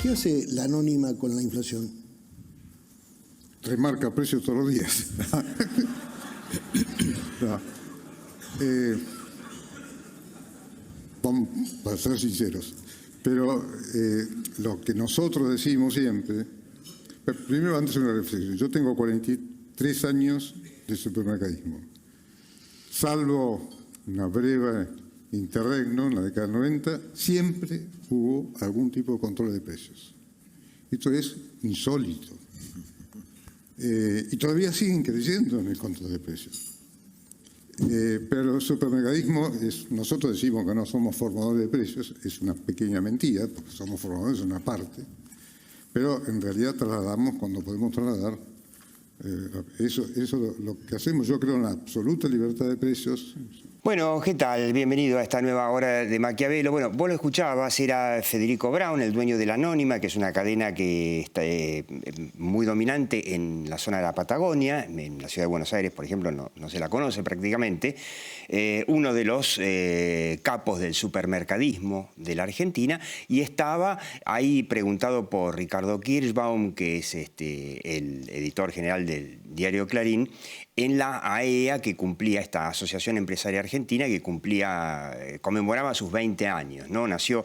¿Qué hace la anónima con la inflación? Remarca precios todos los días. No. Vamos a ser sinceros. Pero lo que nosotros decimos siempre... Primero, antes una reflexión. Yo tengo 43 años de supermercadismo. Salvo una breve interregno en la década del 90, siempre hubo algún tipo de control de precios. Esto es insólito. Y todavía siguen creyendo en el control de precios. Pero el supermercadismo, nosotros decimos que no somos formadores de precios, es una pequeña mentira, porque somos formadores de una parte, pero en realidad trasladamos cuando podemos trasladar. Eso lo que hacemos, yo creo en la absoluta libertad de precios. Bueno, ¿qué tal? Bienvenido a esta nueva hora de Maquiavelo. Bueno, vos lo escuchabas, era Federico Braun, el dueño de La Anónima, que es una cadena que está muy dominante en la zona de la Patagonia, en la ciudad de Buenos Aires, por ejemplo, no se la conoce prácticamente. Uno de los capos del supermercadismo de la Argentina, y estaba ahí preguntado por Ricardo Kirschbaum, que es el editor general del diario Clarín, en la AEA, que cumplía, esta Asociación Empresaria Argentina, que conmemoraba sus 20 años, ¿no? Nació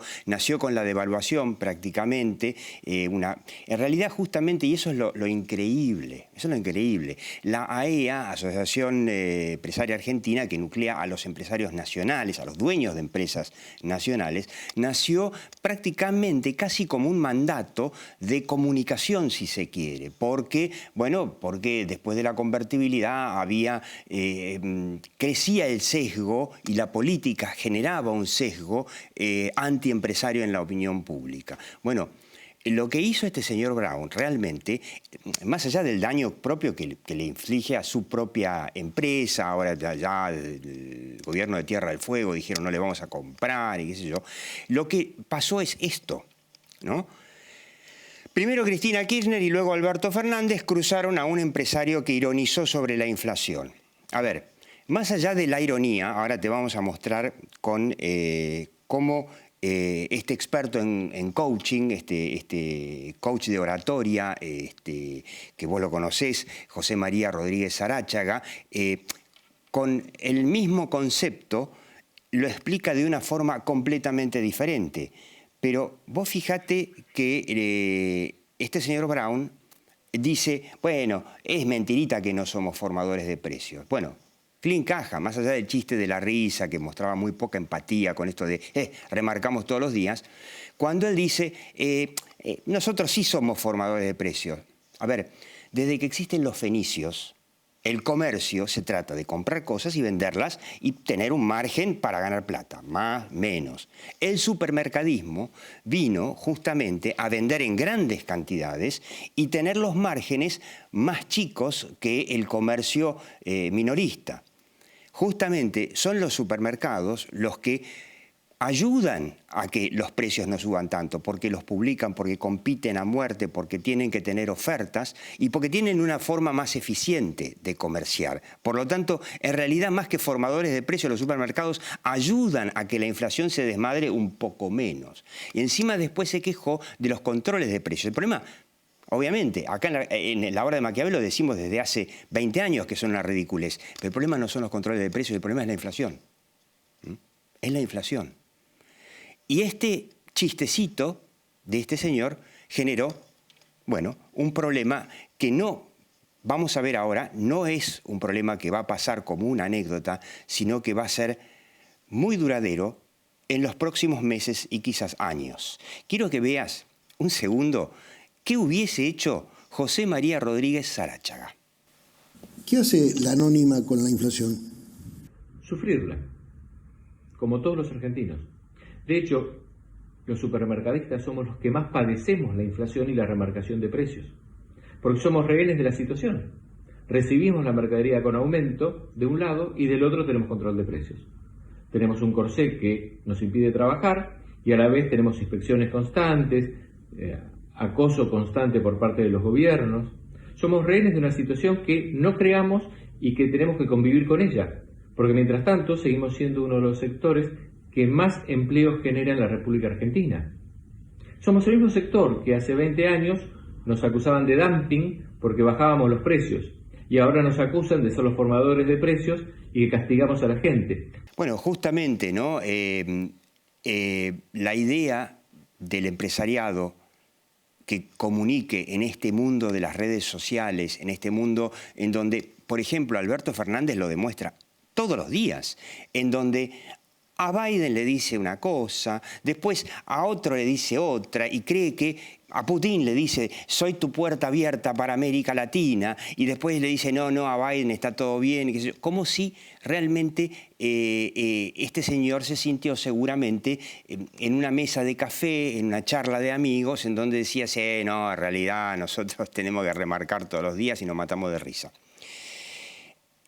con la devaluación prácticamente, en realidad justamente, y eso es lo increíble, la AEA, Asociación Empresaria Argentina, que nuclea a los empresarios nacionales, a los dueños de empresas nacionales, nació prácticamente casi como un mandato de comunicación, si se quiere, porque después de la convertibilidad crecía el sesgo y la política generaba un sesgo antiempresario en la opinión pública. Bueno, lo que hizo este señor Braun realmente, más allá del daño propio que le inflige a su propia empresa, ahora ya el gobierno de Tierra del Fuego dijeron no le vamos a comprar y qué sé yo, lo que pasó es esto, ¿no? Primero Cristina Kirchner y luego Alberto Fernández cruzaron a un empresario que ironizó sobre la inflación. A ver, más allá de la ironía, ahora te vamos a mostrar con cómo este experto en coaching, este coach de oratoria, que vos lo conocés, José María Rodríguez Saráchaga, con el mismo concepto lo explica de una forma completamente diferente. Pero vos fíjate que este señor Braun dice, bueno, es mentirita que no somos formadores de precios. Bueno, clean caja, más allá del chiste de la risa, que mostraba muy poca empatía con esto de remarcamos todos los días, cuando él dice, nosotros sí somos formadores de precios. A ver, desde que existen los fenicios, el comercio se trata de comprar cosas y venderlas y tener un margen para ganar plata, más, menos. El supermercadismo vino justamente a vender en grandes cantidades y tener los márgenes más chicos que el comercio minorista. Justamente son los supermercados los que ayudan a que los precios no suban tanto, porque los publican, porque compiten a muerte, porque tienen que tener ofertas y porque tienen una forma más eficiente de comerciar. Por lo tanto, en realidad, más que formadores de precios, los supermercados ayudan a que la inflación se desmadre un poco menos. Y encima después se quejó de los controles de precios. El problema, obviamente, acá en la hora de Maquiavelo decimos desde hace 20 años que son una ridiculez, pero el problema no son los controles de precios, el problema es la inflación. Es la inflación. Y este chistecito de este señor generó, bueno, un problema que no, vamos a ver ahora, no es un problema que va a pasar como una anécdota, sino que va a ser muy duradero en los próximos meses y quizás años. Quiero que veas un segundo qué hubiese hecho José María Rodríguez Saráchaga. ¿Qué hace la anónima con la inflación? Sufrirla, como todos los argentinos. De hecho, los supermercadistas somos los que más padecemos la inflación y la remarcación de precios, porque somos rehenes de la situación. Recibimos la mercadería con aumento de un lado y del otro tenemos control de precios. Tenemos un corsé que nos impide trabajar y a la vez tenemos inspecciones constantes, acoso constante por parte de los gobiernos. Somos rehenes de una situación que no creamos y que tenemos que convivir con ella, porque mientras tanto seguimos siendo uno de los sectores que más empleos genera en la República Argentina. Somos el mismo sector que hace 20 años nos acusaban de dumping porque bajábamos los precios y ahora nos acusan de ser los formadores de precios y que castigamos a la gente. Bueno, justamente, ¿no? La idea del empresariado que comunique en este mundo de las redes sociales, en este mundo en donde, por ejemplo, Alberto Fernández lo demuestra todos los días, en donde a Biden le dice una cosa, después a otro le dice otra y cree que a Putin le dice soy tu puerta abierta para América Latina y después le dice no, a Biden está todo bien, como si realmente este señor se sintió seguramente en una mesa de café, en una charla de amigos, en donde decía, sí, no, en realidad nosotros tenemos que remarcar todos los días y nos matamos de risa.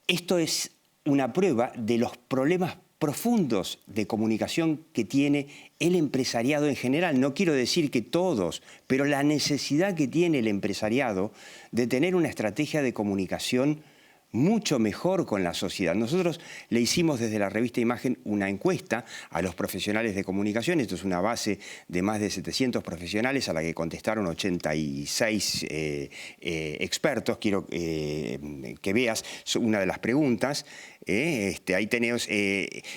Esto es una prueba de los problemas profundos de comunicación que tiene el empresariado en general. No quiero decir que todos, pero la necesidad que tiene el empresariado de tener una estrategia de comunicación mucho mejor con la sociedad. Nosotros le hicimos desde la revista Imagen una encuesta a los profesionales de comunicación. Esto es una base de más de 700 profesionales a la que contestaron 86 expertos. Quiero que veas una de las preguntas. Ahí tenemos,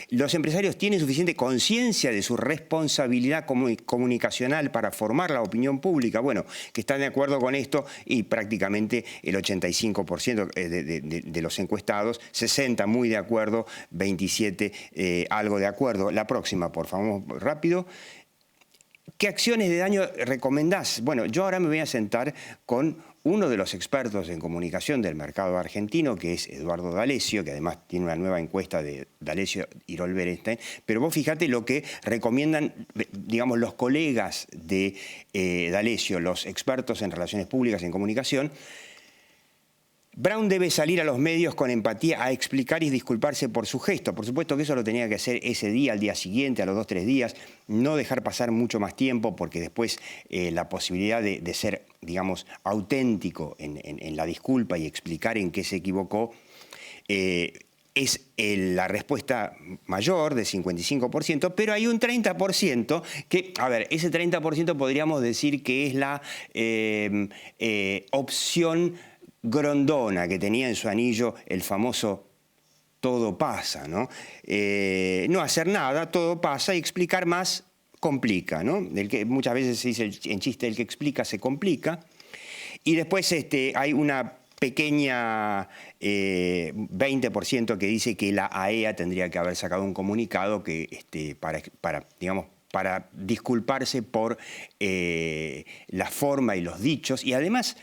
los empresarios tienen suficiente conciencia de su responsabilidad comunicacional para formar la opinión pública. Bueno, que están de acuerdo con esto y prácticamente el 85% de los encuestados, 60 muy de acuerdo, 27 algo de acuerdo. La próxima, por favor, rápido. ¿Qué acciones de daño recomendás? Bueno, yo ahora me voy a sentar con uno de los expertos en comunicación del mercado argentino, que es Eduardo D'Alessio, que además tiene una nueva encuesta de D'Alessio y Yrol Berenstein. Pero vos fíjate lo que recomiendan, digamos, los colegas de D'Alessio, los expertos en relaciones públicas en comunicación. Brown debe salir a los medios con empatía a explicar y disculparse por su gesto. Por supuesto que eso lo tenía que hacer ese día, al día siguiente, a los 2 o 3 días. No dejar pasar mucho más tiempo porque después la posibilidad de ser, digamos, auténtico en la disculpa y explicar en qué se equivocó es la respuesta mayor de 55%, pero hay un 30% que, a ver, ese 30% podríamos decir que es la opción Grondona, que tenía en su anillo el famoso todo pasa, ¿no? No hacer nada, todo pasa, y explicar más complica, ¿no? Muchas veces se dice en chiste, el que explica se complica. Y después hay una pequeña 20% que dice que la AEA tendría que haber sacado un comunicado que, para disculparse por la forma y los dichos, y además,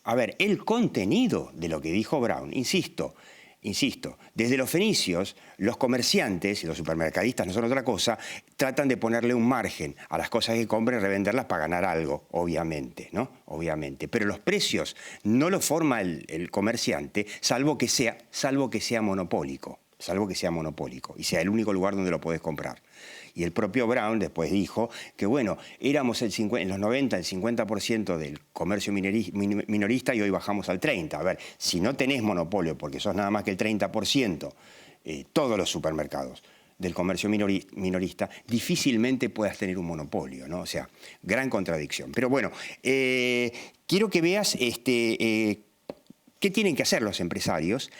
a ver, el contenido de lo que dijo Brown, insisto, desde los fenicios, los comerciantes y los supermercadistas, no son otra cosa, tratan de ponerle un margen a las cosas que compren, revenderlas para ganar algo, obviamente, ¿no? Obviamente. Pero los precios no los forma el comerciante, salvo que sea monopólico. Y sea el único lugar donde lo podés comprar. Y el propio Brown después dijo que, bueno, éramos en los 90 el 50% del comercio minorista y hoy bajamos al 30%. A ver, si no tenés monopolio, porque sos nada más que el 30%, todos los supermercados del comercio minorista, difícilmente puedas tener un monopolio, ¿no? O sea, gran contradicción. Pero bueno, quiero que veas ¿qué tienen que hacer los empresarios?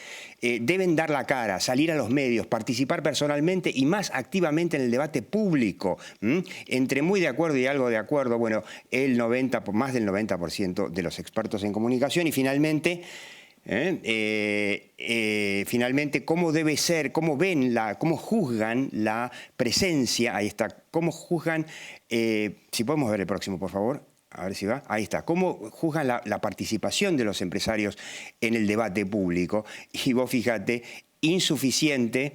Deben dar la cara, salir a los medios, participar personalmente y más activamente en el debate público. Entre muy de acuerdo y algo de acuerdo, bueno, más del 90% de los expertos en comunicación. Y finalmente, cómo debe ser, cómo juzgan la presencia, ahí está, cómo juzgan, si podemos ver el próximo, por favor. A ver si va. Ahí está. ¿Cómo juzgan la participación de los empresarios en el debate público? Y vos fíjate, insuficiente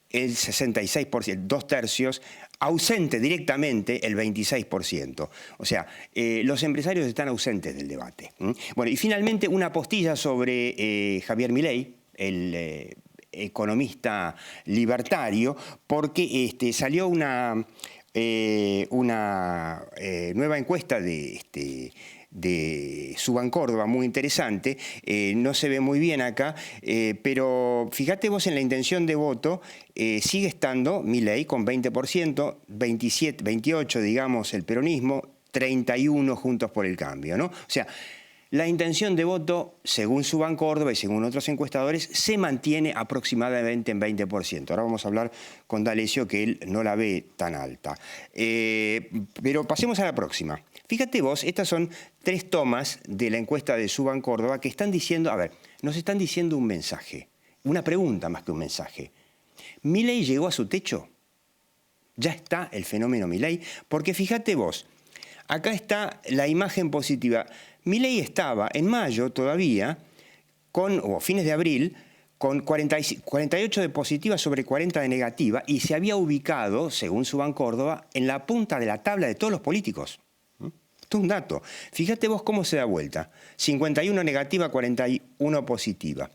el 66%, 2/3, ausente directamente el 26%. O sea, los empresarios están ausentes del debate. Bueno, y finalmente una postilla sobre Javier Milei, el economista libertario, porque salió una nueva encuesta de Subancórdoba, muy interesante. No se ve muy bien acá, pero fíjate vos en la intención de voto, sigue estando Milei con 20%, 28% digamos el peronismo, 31 Juntos por el Cambio, ¿no? O sea, la intención de voto, según Subancórdoba y según otros encuestadores, se mantiene aproximadamente en 20%. Ahora vamos a hablar con D'Alessio, que él no la ve tan alta. Pero pasemos a la próxima. Fíjate vos, estas son 3 tomas de la encuesta de Subancórdoba que están diciendo, a ver, nos están diciendo un mensaje, una pregunta más que un mensaje. ¿Milei llegó a su techo? ¿Ya está el fenómeno Milei? Porque fíjate vos, acá está la imagen positiva. Milei estaba en mayo todavía, o fines de abril, con 48 de positiva sobre 40 de negativa y se había ubicado, según Subancórdoba, en la punta de la tabla de todos los políticos. Esto es un dato. Fíjate vos cómo se da vuelta. 51 negativa, 41 positiva.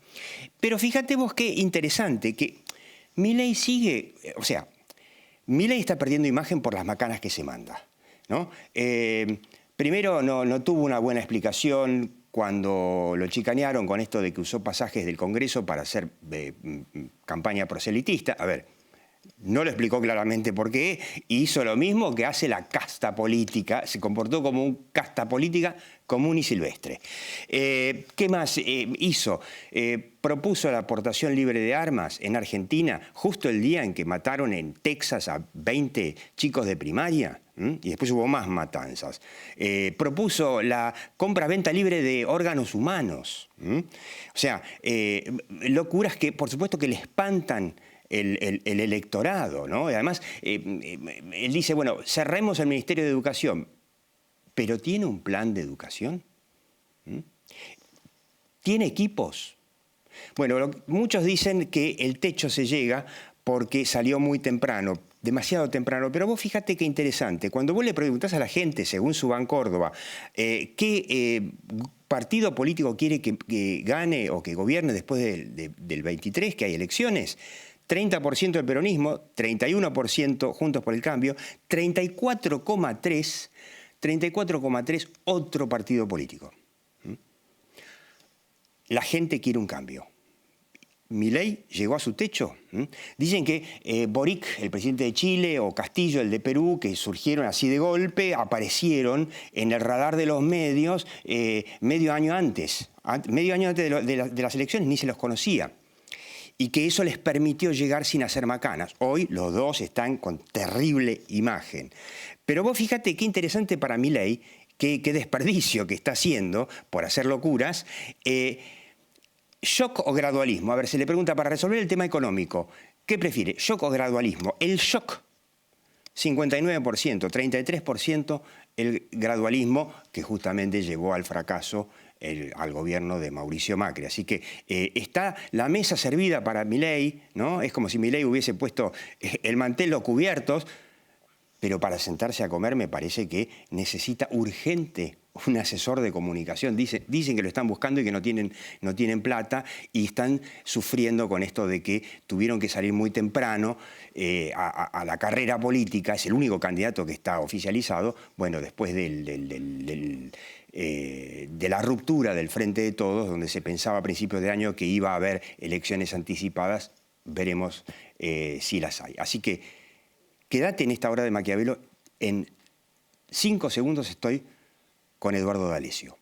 Pero fíjate vos qué interesante, que Milei sigue, o sea, Milei está perdiendo imagen por las macanas que se manda, ¿no? Primero, no tuvo una buena explicación cuando lo chicanearon con esto de que usó pasajes del Congreso para hacer campaña proselitista. A ver, no lo explicó claramente por qué, y hizo lo mismo que hace la casta política, se comportó como un casta política común y silvestre. ¿Qué más hizo? Propuso la aportación libre de armas en Argentina, justo el día en que mataron en Texas a 20 chicos de primaria, y después hubo más matanzas. Propuso la compra-venta libre de órganos humanos. O sea, locuras que por supuesto que le espantan el electorado, ¿no? Y además, él dice, bueno, cerremos el Ministerio de Educación, pero ¿tiene un plan de educación? ¿Tiene equipos? Bueno, muchos dicen que el techo se llega porque salió muy temprano, demasiado temprano, pero vos fíjate qué interesante. Cuando vos le preguntás a la gente, según Subancórdoba, qué partido político quiere que gane o que gobierne después del 23, que hay elecciones, 30% el peronismo, 31% Juntos por el Cambio, 34,3% otro partido político. La gente quiere un cambio. ¿Milei llegó a su techo? Dicen que Boric, el presidente de Chile, o Castillo, el de Perú, que surgieron así de golpe, aparecieron en el radar de los medios medio año antes. Medio año antes de las elecciones ni se los conocía. Y que eso les permitió llegar sin hacer macanas. Hoy los dos están con terrible imagen. Pero vos fíjate qué interesante para Milei, qué desperdicio que está haciendo por hacer locuras. ¿Shock o gradualismo? A ver, se le pregunta para resolver el tema económico, ¿qué prefiere? ¿Shock o gradualismo? El shock, 59%, 33% el gradualismo, que justamente llevó al fracaso al gobierno de Mauricio Macri. Así que está la mesa servida para Milei, ¿no? Es como si Milei hubiese puesto el mantel, los cubiertos, pero para sentarse a comer me parece que necesita urgente un asesor de comunicación. Dicen que lo están buscando y que no tienen plata y están sufriendo con esto de que tuvieron que salir muy temprano a la carrera política. Es el único candidato que está oficializado. Bueno, después de la ruptura del Frente de Todos, donde se pensaba a principios de año que iba a haber elecciones anticipadas, veremos si las hay. Así que quédate en esta hora de Maquiavelo. En 5 segundos estoy con Eduardo D'Alessio.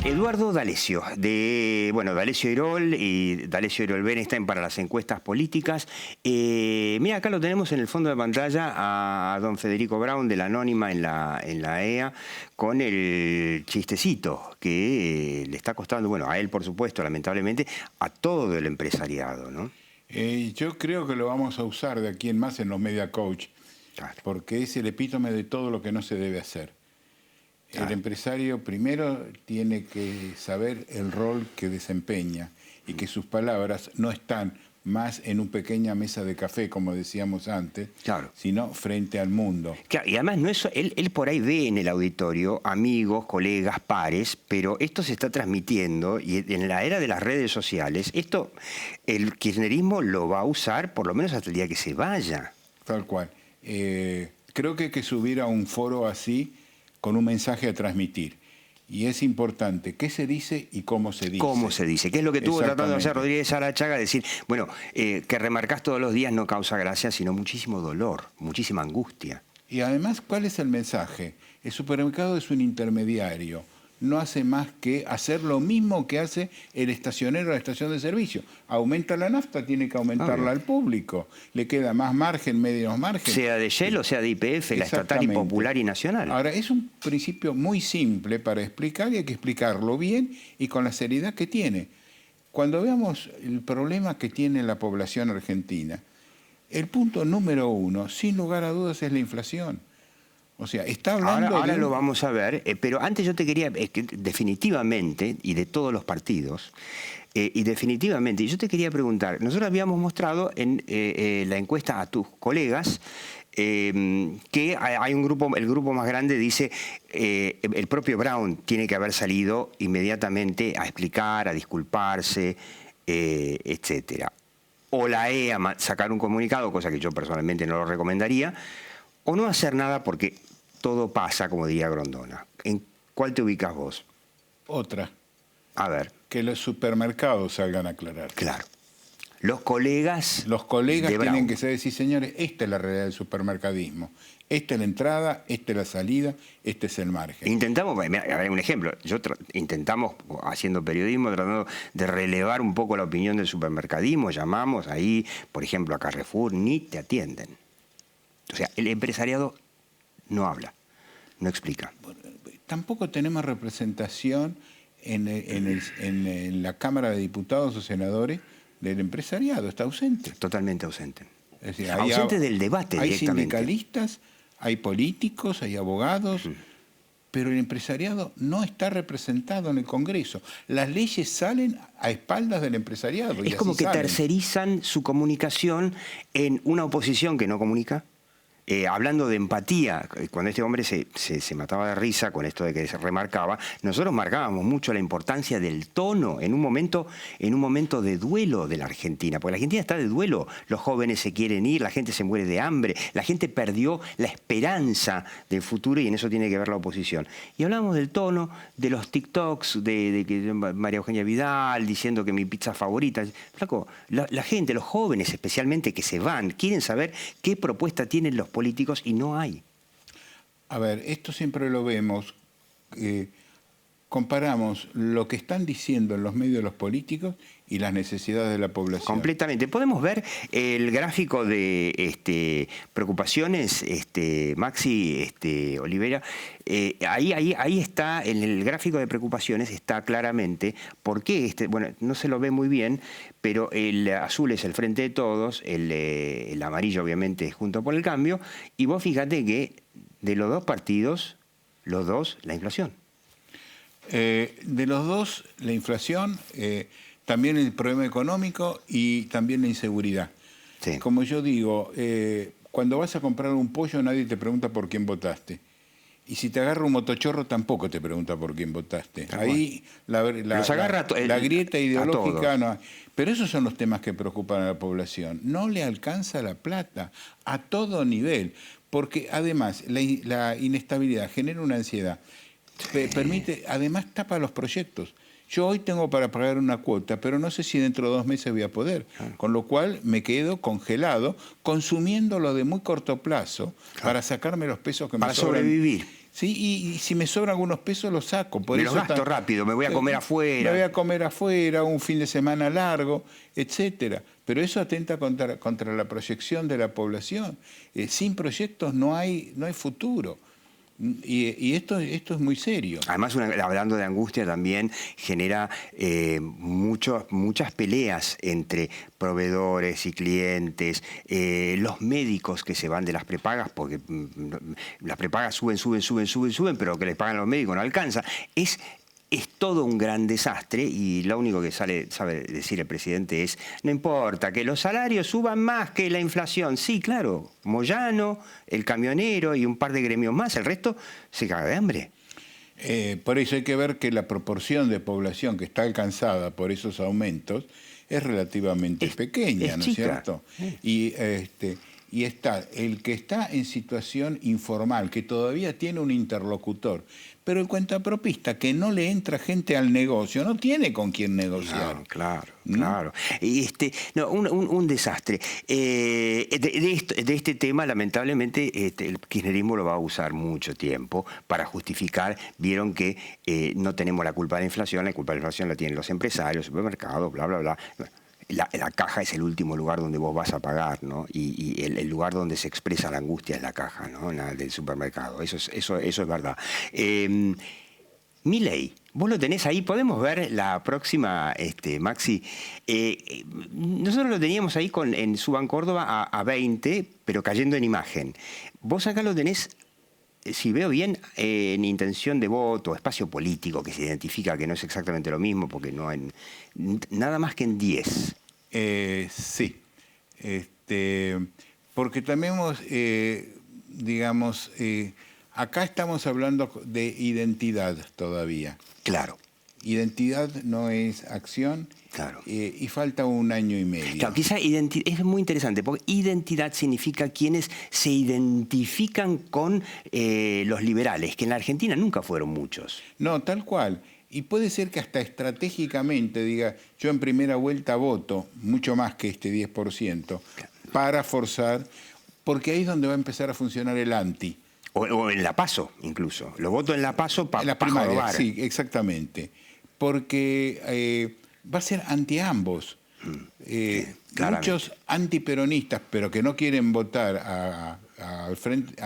Eduardo D'Alessio, D'Alessio Irol y D'Alessio Irol Berenstein para las encuestas políticas. Mira, acá lo tenemos en el fondo de pantalla a don Federico Braun de la Anónima en la EA con el chistecito que le está costando, bueno, a él por supuesto, lamentablemente, a todo el empresariado, ¿no? Yo creo que lo vamos a usar de aquí en más en los media coach, claro, porque es el epítome de todo lo que no se debe hacer. Claro. El empresario primero tiene que saber el rol que desempeña y que sus palabras no están más en una pequeña mesa de café, como decíamos antes, claro, sino frente al mundo. Claro, y además no es, él por ahí ve en el auditorio amigos, colegas, pares, pero esto se está transmitiendo y en la era de las redes sociales, esto el kirchnerismo lo va a usar por lo menos hasta el día que se vaya. Tal cual. Creo que hay que subir a un foro así con un mensaje a transmitir. Y es importante qué se dice y cómo se dice. ¿Cómo se dice? ¿Qué es lo que estuvo tratando de hacer Exactamente. Rodríguez Arachaga? Decir, bueno, que remarcás todos los días no causa gracia, sino muchísimo dolor, muchísima angustia. Y además, ¿cuál es el mensaje? El supermercado es un intermediario. No hace más que hacer lo mismo que hace el estacionero a la estación de servicio. Aumenta la nafta, tiene que aumentarla al público. Le queda más margen, menos margen. Sea de Shell o sea de YPF, la estatal y Exactamente. popular y nacional. Ahora, es un principio muy simple para explicar y hay que explicarlo bien y con la seriedad que tiene. Cuando veamos el problema que tiene la población argentina, el punto número 1, sin lugar a dudas, es la inflación. O sea, está hablando Ahora de... lo vamos a ver, pero antes yo te quería, que definitivamente, y de todos los partidos, y definitivamente, yo te quería preguntar, nosotros habíamos mostrado en la encuesta a tus colegas que hay un grupo, el grupo más grande dice, el propio Brown tiene que haber salido inmediatamente a explicar, a disculparse, etcétera. O la EA sacar un comunicado, cosa que yo personalmente no lo recomendaría, o no hacer nada porque todo pasa, como diría Grondona. ¿En cuál te ubicas vos? Otra, A ver, que los supermercados salgan a aclarar. claro. Los colegas Los colegas de Brown. tienen que saber, sí señores, esta es la realidad del supermercadismo. Esta es la entrada, esta es la salida, este es el margen. Intentamos, a ver, un ejemplo, intentamos, haciendo periodismo, tratando de relevar un poco la opinión del supermercadismo, llamamos ahí, por ejemplo, a Carrefour, ni te atienden. O sea, el empresariado no habla, no explica. Tampoco tenemos representación en la Cámara de Diputados o Senadores del empresariado, está ausente. Totalmente ausente. Es decir, Ausente del debate hay directamente. sindicalistas, hay políticos, hay abogados, pero el empresariado no está representado en el Congreso. Las leyes salen a espaldas del empresariado. y Es como así que salen. tercerizan su comunicación en una oposición que no comunica. Hablando de empatía, cuando este hombre se mataba de risa con esto de que se remarcaba, nosotros marcábamos mucho la importancia del tono en un momento de duelo de la Argentina, porque la Argentina está de duelo, los jóvenes se quieren ir, la gente se muere de hambre, la gente perdió la esperanza del futuro y en eso tiene que ver la oposición. Y hablábamos del tono, de los TikToks, de María Eugenia Vidal diciendo que mi pizza favorita. Flaco, la gente, los jóvenes especialmente que se van, quieren saber qué propuesta tienen los políticos y no hay. A ver, esto siempre lo vemos, comparamos lo que están diciendo en los medios los políticos y las necesidades de la población. Completamente. Podemos ver el gráfico de preocupaciones, Maxi, Olivera. Ahí está, en el gráfico de preocupaciones está claramente por qué, bueno, no se lo ve muy bien, pero el azul es el Frente de Todos, el amarillo obviamente es Juntos por el Cambio, y vos fíjate que de los dos partidos, los dos, la inflación. De los dos, la inflación, también el problema económico y también la inseguridad. Sí. Como yo digo, cuando vas a comprar un pollo nadie te pregunta por quién votaste. Y si te agarra un motochorro tampoco te pregunta por quién votaste. Ahí la grieta ideológica no hay. Pero esos son los temas que preocupan a la población. No le alcanza la plata a todo nivel, porque además la inestabilidad genera una ansiedad. Permite, además tapa los proyectos. Yo hoy tengo para pagar una cuota, pero no sé si dentro de 2 meses voy a poder. Con lo cual me quedo congelado, consumiendo lo de muy corto plazo para sacarme los pesos que me sobran. Para sobrevivir. Sí, y si me sobran algunos pesos los saco. Por Me eso los gasto rápido, me voy a comer afuera. Me voy a comer afuera, un fin de semana largo, etcétera. Pero eso atenta contra la proyección de la población. Sin proyectos no hay futuro. Y esto es muy serio. Además, hablando de angustia, también genera muchas peleas entre proveedores y clientes, los médicos que se van de las prepagas, porque las prepagas suben, pero lo que les pagan los médicos no alcanza. Es todo un gran desastre y lo único que sabe decir el presidente es, no importa, que los salarios suban más que la inflación. Sí, claro, Moyano, el camionero y un par de gremios más, el resto se caga de hambre. Por eso hay que ver que la proporción de población que está alcanzada por esos aumentos es relativamente pequeña, ¿no es cierto? y está el que está en situación informal, que todavía tiene un interlocutor, pero el cuentapropista que no le entra gente al negocio, no tiene con quién negociar. No, claro, claro. Y no, un desastre. De este tema, lamentablemente, el kirchnerismo lo va a usar mucho tiempo para justificar. Vieron que no tenemos la culpa de la inflación la inflación la tienen los empresarios, supermercados, bla, bla, bla. La caja es el último lugar donde vos vas a pagar, ¿no? Y el lugar donde se expresa la angustia es la caja, ¿no? Del supermercado. Eso es verdad. Milei, vos lo tenés ahí. ¿Podemos ver la próxima, Maxi? Nosotros lo teníamos ahí en Suban Córdoba a 20, pero cayendo en imagen. Vos acá lo tenés, si veo bien, en intención de voto, espacio político, que se identifica que no es exactamente lo mismo, porque no en nada más que en 10. Sí, porque tenemos, digamos, acá estamos hablando de identidad todavía. Claro. Identidad no es acción. Claro. Y falta un año y medio. Claro, quizá es muy interesante, porque identidad significa quienes se identifican con los liberales, que en la Argentina nunca fueron muchos. No, tal cual. Y puede ser que hasta estratégicamente diga, yo en primera vuelta voto mucho más que este 10%, para forzar, porque ahí es donde va a empezar a funcionar el anti. O en la PASO, incluso. Lo voto en la PASO para en la primaria, robar. sí, exactamente. Porque va a ser anti ambos. Muchos antiperonistas, pero que no quieren votar a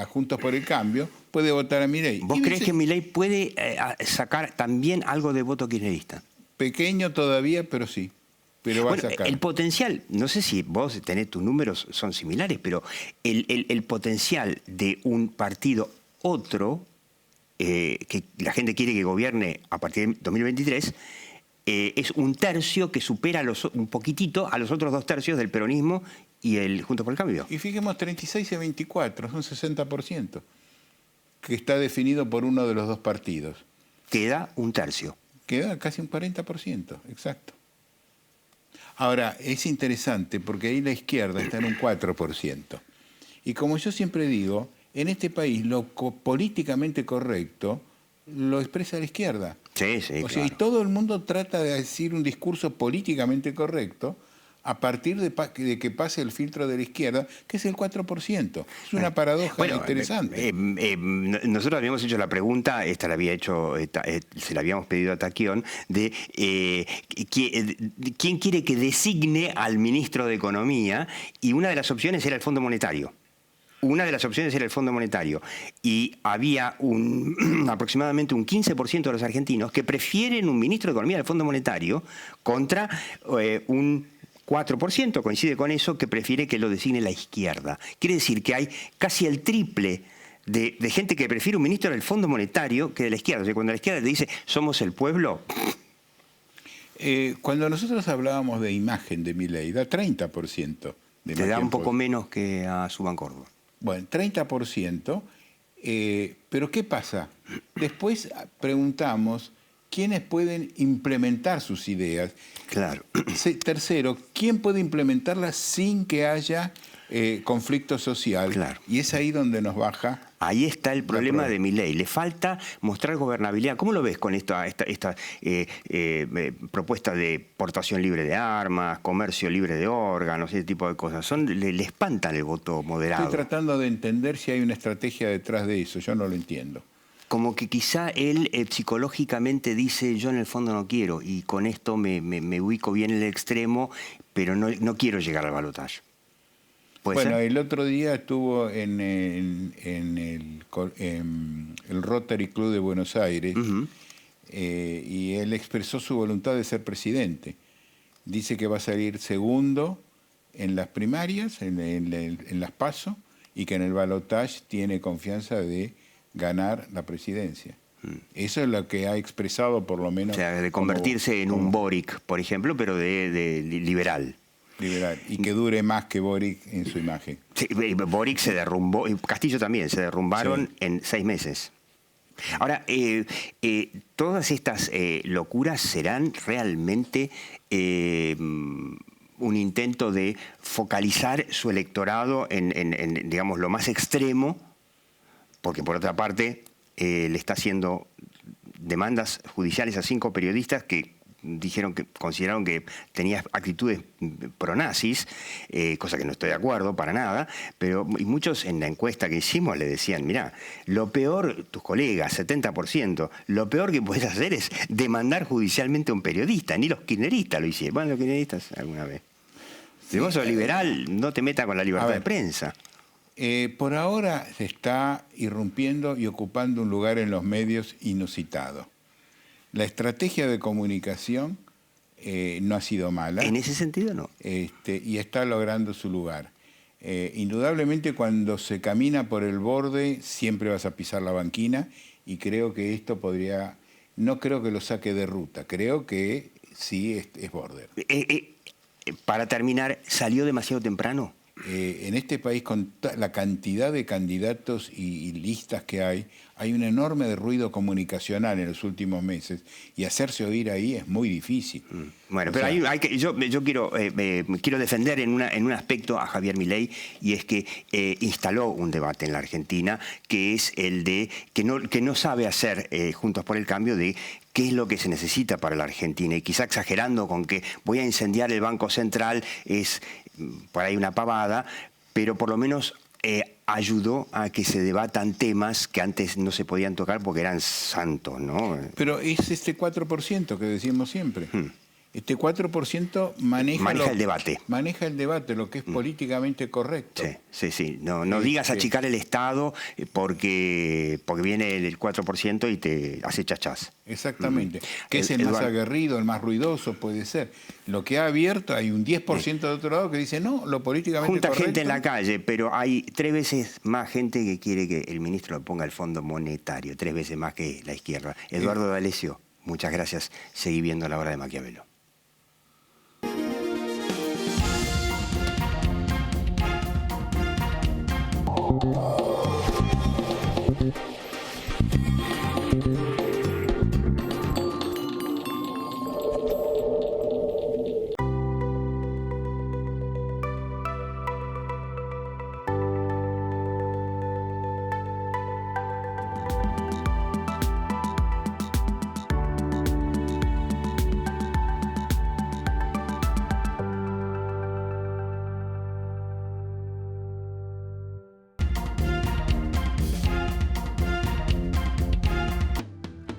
Juntos por el Cambio, puede votar a Milei. ¿Vos creés que Milei puede sacar también algo de voto kirchnerista? Pequeño todavía, pero sí. Pero va a sacar. El potencial, no sé si vos tenés tus números, son similares, pero el potencial de un partido otro, que la gente quiere que gobierne a partir de 2023, es un tercio que supera un poquitito a los otros 2 tercios del peronismo y el Juntos por el Cambio. Y fijemos, 36 y 24, es un 60%, que está definido por uno de los 2 partidos. Queda un tercio. Queda casi un 40%, exacto. Ahora, es interesante porque ahí la izquierda está en un 4%. Y como yo siempre digo, en este país lo políticamente correcto lo expresa la izquierda. Sí, sí, o sea, y todo el mundo trata de decir un discurso políticamente correcto a partir de que pase el filtro de la izquierda, que es el 4%. Es una paradoja interesante. Nosotros habíamos hecho la pregunta, esta la había hecho, se la habíamos pedido a Taquión, de quién quiere que designe al ministro de Economía, y una de las opciones era el Fondo Monetario. Y había aproximadamente un 15% de los argentinos que prefieren un ministro de Economía del Fondo Monetario contra un 4%, coincide con eso, que prefiere que lo designe la izquierda. Quiere decir que hay casi el triple de gente que prefiere un ministro del Fondo Monetario que de la izquierda. O sea, cuando la izquierda te dice, somos el pueblo... Cuando nosotros hablábamos de imagen de Milei, da 30%. Te da un poco menos que a Suban Córdoba. Bueno, 30%, pero ¿qué pasa? Después preguntamos quiénes pueden implementar sus ideas. Claro. Tercero, ¿quién puede implementarlas sin que haya conflicto social? Claro. Y es ahí donde nos baja. Ahí está el problema de Milei. Le falta mostrar gobernabilidad. ¿Cómo lo ves con esta propuesta de portación libre de armas, comercio libre de órganos, ese tipo de cosas? Le espantan el voto moderado. Estoy tratando de entender si hay una estrategia detrás de eso. Yo no lo entiendo. Como que quizá él psicológicamente dice, yo en el fondo no quiero, y con esto me ubico bien en el extremo, pero no quiero llegar al balotaje. Bueno, el otro día estuvo en el Rotary Club de Buenos Aires, y él expresó su voluntad de ser presidente. Dice que va a salir segundo en las primarias, en las PASO, y que en el balotaje tiene confianza de ganar la presidencia. Eso es lo que ha expresado, por lo menos. O sea, de convertirse en un Boric, por ejemplo, pero de liberal. Liberal, y que dure más que Boric en su imagen. Sí, Boric se derrumbó, Castillo también, se derrumbaron en 6 meses. Ahora, todas estas locuras serán realmente un intento de focalizar su electorado en, digamos, lo más extremo, porque por otra parte le está haciendo demandas judiciales a 5 periodistas que consideraron que tenía actitudes pronazis, cosa que no estoy de acuerdo para nada, pero y muchos en la encuesta que hicimos le decían, mirá, lo peor, tus colegas, 70%, lo peor que puedes hacer es demandar judicialmente a un periodista, ni los kirchneristas lo hicieron. Bueno, los kirchneristas alguna vez. Si vos sos liberal, no te metas con la libertad de prensa. Por ahora se está irrumpiendo y ocupando un lugar en los medios inusitado. La estrategia de comunicación no ha sido mala. En ese sentido, no. Y está logrando su lugar. Indudablemente, cuando se camina por el borde, siempre vas a pisar la banquina, y creo que esto podría... No creo que lo saque de ruta, creo que sí es border. Para terminar, ¿salió demasiado temprano? En este país, con la cantidad de candidatos y listas que hay un enorme ruido comunicacional en los últimos meses, y hacerse oír ahí es muy difícil. Bueno, pero yo quiero defender en un aspecto a Javier Milei, y es que instaló un debate en la Argentina que es el de que no sabe hacer Juntos por el Cambio, de qué es lo que se necesita para la Argentina, y quizá exagerando con que voy a incendiar el Banco Central es por ahí una pavada, pero por lo menos ayudó a que se debatan temas que antes no se podían tocar porque eran santos, ¿no? Pero es este 4% que decimos siempre. Este 4% maneja el debate. Maneja el debate, lo que es políticamente correcto. Sí. No digas achicar el Estado porque viene el 4% y te hace chachás. Exactamente. Que es el más aguerrido, el más ruidoso, puede ser. Lo que ha abierto, hay un 10% de otro lado que dice, no, lo políticamente junta correcto... gente en la calle, pero hay 3 veces más gente que quiere que el ministro le ponga el Fondo Monetario, 3 veces más que la izquierda. Eduardo D'Alessio, muchas gracias. Seguí viendo La Hora de Maquiavelo.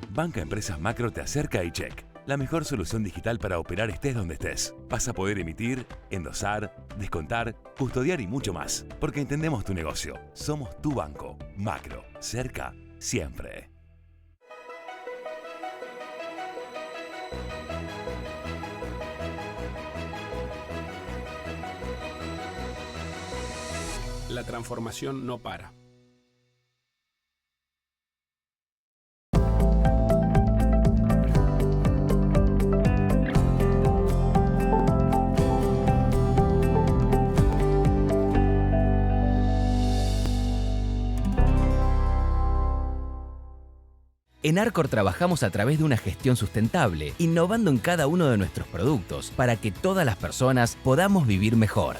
Banca Empresas Macro te acerca a iCheck, la mejor solución digital para operar estés donde estés. Vas a poder emitir, endosar, descontar, custodiar y mucho más. Porque entendemos tu negocio. Somos tu banco. Macro. Cerca, siempre. La transformación no para. En Arcor trabajamos a través de una gestión sustentable, innovando en cada uno de nuestros productos para que todas las personas podamos vivir mejor.